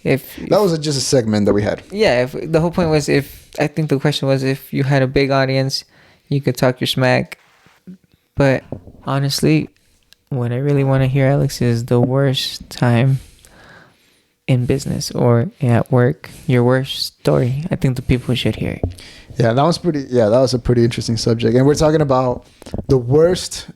That was just a segment that we had. Yeah, if the whole point was, if I think the question was, if you had a big audience, you could talk your smack. But honestly, what I really want to hear, Alex, is the worst time in business or at work, your worst story. I think the people should hear it. Yeah, that was a pretty interesting subject. And we're talking about the worst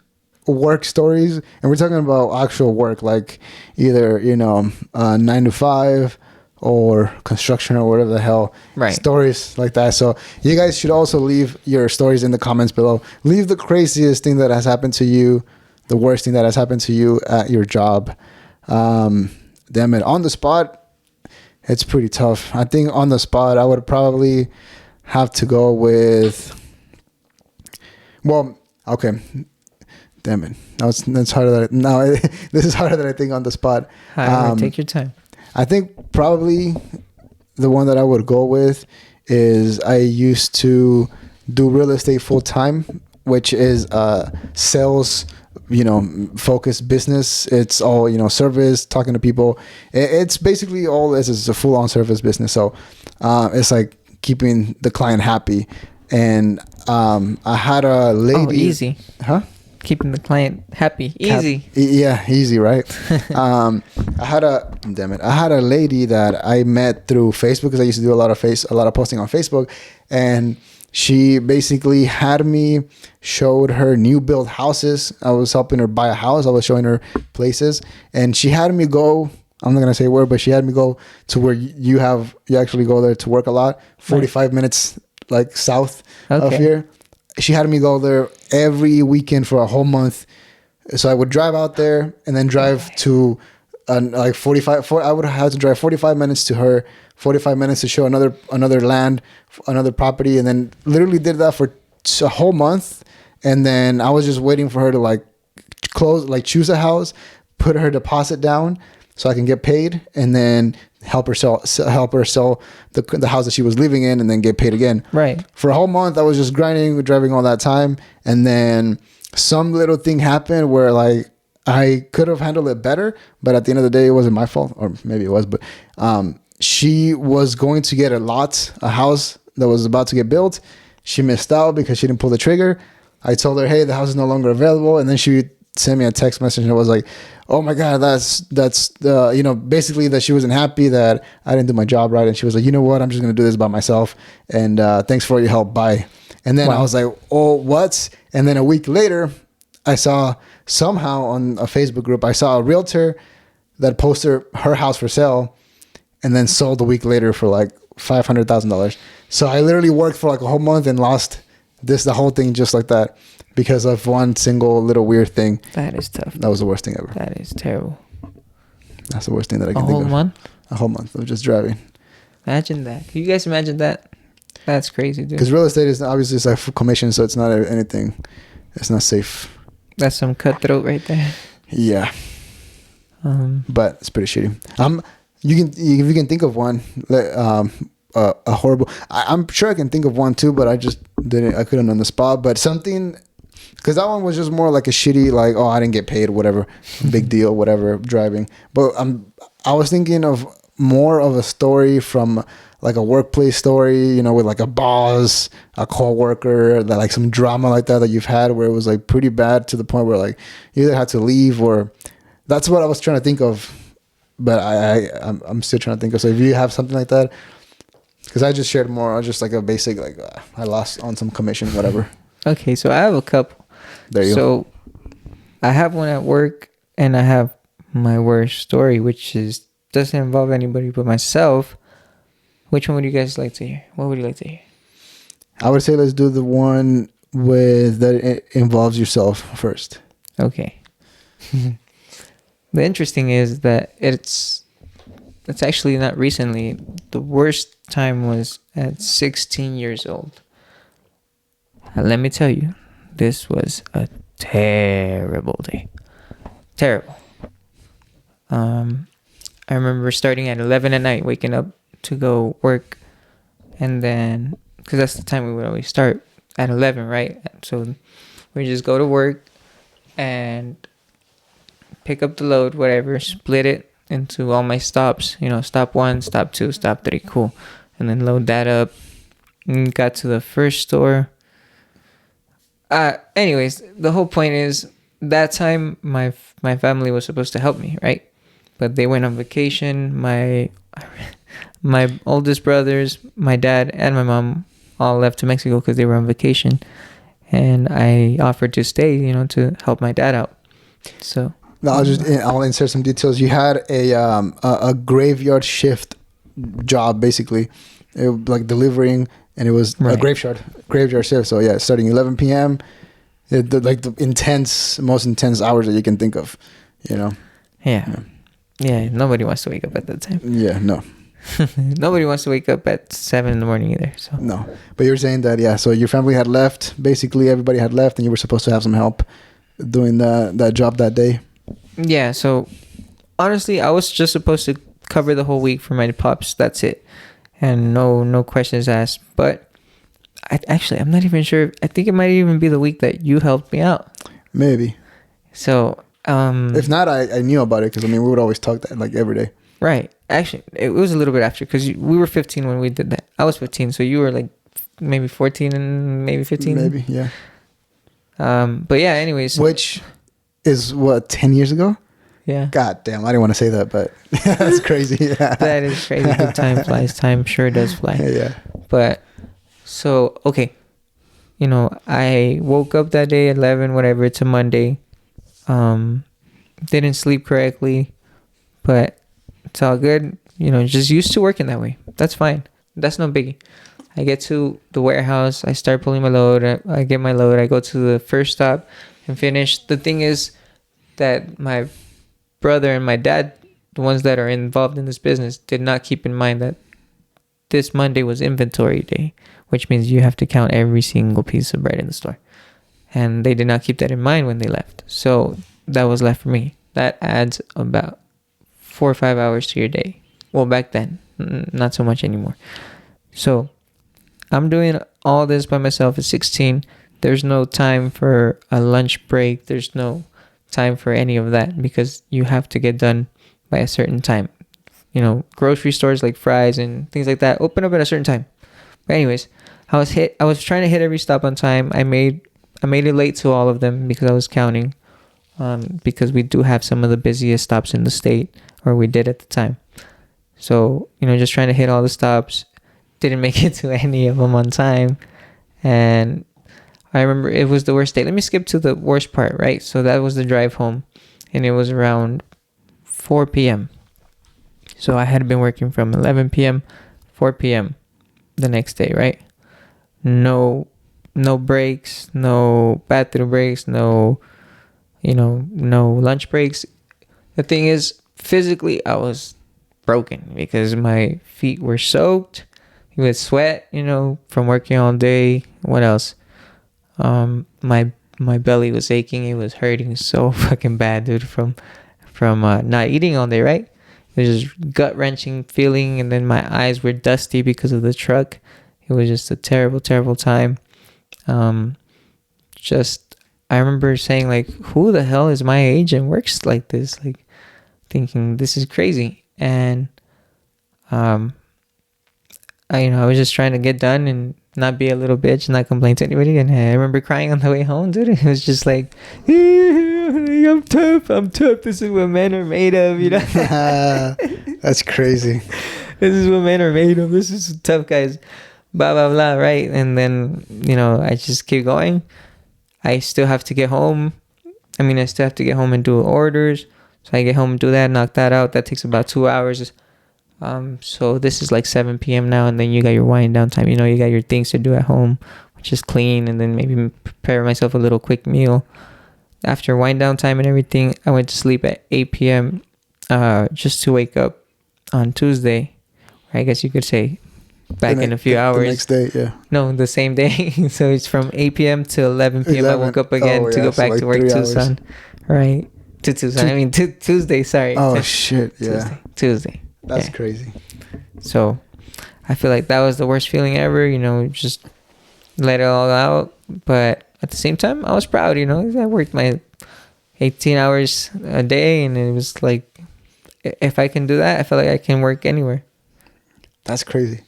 work stories, and we're talking about actual work, like either 9 to 5 or construction or whatever the hell. Right. Stories like that. So you guys should also leave your stories in the comments below. Leave the craziest thing that has happened to you, the worst thing that has happened to you at your job. Damn it, on the spot, it's pretty tough. I think on the spot I would probably have to go with, well, okay, damn it, that's harder than this is harder than I think on the spot. Take your time. I think probably the one that I would go with is, I used to do real estate full time, which is sales, focused business. It's all, service, talking to people. It's basically all this is a full on service business. So it's like keeping the client happy. And I had a lady. Oh, easy. Huh? Keeping the client happy. Easy. Yeah, easy, right? I had a lady that I met through Facebook, because I used to do a lot of posting on Facebook, and she basically had me showed her new build houses. I was helping her buy a house. I was showing her places, and she had me go. I'm not gonna say where, but she had me go to where you actually go there to work a lot. 45 minutes like south of here. She had me go there every weekend for a whole month. So I would drive out there and then drive to like 45. I would have to drive 45 minutes to her, 45 minutes to show another land, another property, and then literally did that for a whole month. And then I was just waiting for her to choose a house, put her deposit down so I can get paid, and then help her sell the house that she was living in, and then get paid again. Right. For a whole month, I was just grinding, driving all that time, and then some little thing happened where I could have handled it better, but at the end of the day, it wasn't my fault, or maybe it was. But she was going to get a house that was about to get built. She missed out because she didn't pull the trigger. I told her, hey, the house is no longer available, and then she sent me a text message, and it was like, oh my God, that's basically that she wasn't happy that I didn't do my job right. And she was like, you know what? I'm just going to do this by myself. And thanks for your help. Bye. And then I was like, oh, what? And then a week later, I saw somehow on a Facebook group, I saw a realtor that posted her house for sale and then sold a week later for like $500,000. So I literally worked for like a whole month and lost the whole thing just like that, because of one single little weird thing. That is tough. That was the worst thing ever. That is terrible. That's the worst thing that I can think of. A whole month of just driving. Imagine that. Can you guys imagine that? That's crazy, dude. Because real estate is obviously it's like commission, so it's not anything. It's not safe. That's some cutthroat right there. Yeah. But it's pretty shitty. If you can think of one, a horrible. I'm sure I can think of one too, but I just didn't. I couldn't on the spot. But something. Because that one was just more like a shitty, like, oh, I didn't get paid, whatever, big deal, whatever, driving. But I was thinking of more of a story from like a workplace story, with like a boss, a coworker, that like some drama like that you've had where it was like pretty bad to the point where like you either had to leave or that's what I was trying to think of. But I'm still trying to think of. So if you have something like that, because I just shared more, just like a basic, like I lost on some commission, whatever. Okay, so I have a couple. There you go. So I have one at work, and I have my worst story, which doesn't involve anybody but myself. Which one would you guys like to hear? What would you like to hear? I would say let's do the one that involves yourself first. Okay. The interesting is that it's actually not recently. The worst time was at 16 years old. And let me tell you, this was a terrible day. Terrible. I remember starting at 11 at night, waking up to go work. And then, because that's the time we would always start, at 11, right? So we just go to work and pick up the load, whatever, split it into all my stops. Stop 1, stop 2, stop 3. Cool. And then load that up. And got to the first store. Anyways, the whole point is that time my family was supposed to help me, right? But they went on vacation. My oldest brothers, my dad, and my mom all left to Mexico because they were on vacation, and I offered to stay, to help my dad out. So no, I'll insert some details. You had a graveyard shift job, basically, like delivering, and it was a graveyard shift. So yeah, starting 11 p.m. Like the most intense hours that you can think of, Yeah, nobody wants to wake up at that time. Yeah, no. Nobody wants to wake up at 7 in the morning either. So no, but you were saying that, yeah. So your family had left. Basically, everybody had left, and you were supposed to have some help doing that job that day. Yeah. So honestly, I was just supposed to cover the whole week for my pops. That's it, and no questions asked. But I'm not even sure. I think it might even be the week that you helped me out. Maybe. So. If not, I knew about it because we would always talk that like every day. Right. Actually, it was a little bit after because we were 15 when we did that. I was 15, so you were like maybe 14 and maybe 15. Maybe, yeah. But yeah. Anyways, which is what 10 years ago. Yeah. God damn, I didn't want to say that, but that's crazy. Yeah. That is crazy. The time flies. Time sure does fly. Yeah. But so okay, I woke up that day at 11, whatever. It's a Monday. Didn't sleep correctly, but it's all good. Just used to working that way. That's fine. That's no biggie. I get to the warehouse. I start pulling my load. I get my load. I go to the first stop and finish. The thing is that my brother and my dad, the ones that are involved in this business, did not keep in mind that this Monday was inventory day, which means you have to count every single piece of bread in the store. And they did not keep that in mind when they left. So that was left for me. That adds about 4 or 5 hours to your day. Well, back then, not so much anymore. So I'm doing all this by myself at 16. There's no time for a lunch break. There's no time for any of that because you have to get done by a certain time. Grocery stores like Fry's and things like that open up at a certain time. But anyways, I was trying to hit every stop on time. I made it late to all of them because I was counting, because we do have some of the busiest stops in the state, or we did at the time. So, just trying to hit all the stops. Didn't make it to any of them on time. And I remember it was the worst day. Let me skip to the worst part, right? So that was the drive home, and it was around 4 p.m. So I had been working from 11 p.m., 4 p.m. the next day, right? No breaks, no bathroom breaks, no lunch breaks. The thing is, physically, I was broken because my feet were soaked with sweat, from working all day. What else? My belly was aching. It was hurting so fucking bad, dude, from not eating all day, right? It was just gut-wrenching feeling, and then my eyes were dusty because of the truck. It was just a terrible, terrible time. I remember saying, like, who the hell is my age and works like this? Like, thinking this is crazy. And I was just trying to get done and not be a little bitch, not complain to anybody. And I remember crying on the way home, dude. It was just like, I'm tough. This is what men are made of, That's crazy. This is what men are made of. This is tough guys. Blah, blah, blah, right? And then, I just keep going. I still have to get home. I still have to get home and do orders. So I get home and do that, knock that out. That takes about 2 hours. So this is like 7 p.m. now, and then you got your wind down time. You got your things to do at home, which is clean, and then maybe prepare myself a little quick meal. After wind down time and everything, I went to sleep at 8 p.m. Just to wake up on Tuesday. I guess you could say back in a few hours. The next day, yeah. No, the same day. So it's from 8 p.m. to 11 p.m. I woke up again to go back to work Tucson. Right. To Tucson. Tuesday, sorry. Oh, shit, yeah. Tuesday. That's crazy. So I feel like that was the worst feeling ever, just let it all out. But at the same time, I was proud, I worked my 18 hours a day, and it was like if I can do that, I feel like I can work anywhere. That's crazy.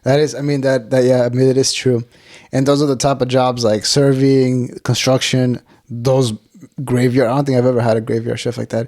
That is, I mean, that yeah, I mean, it is true. And those are the type of jobs like serving, construction, those graveyard. I don't think I've ever had a graveyard shift like that.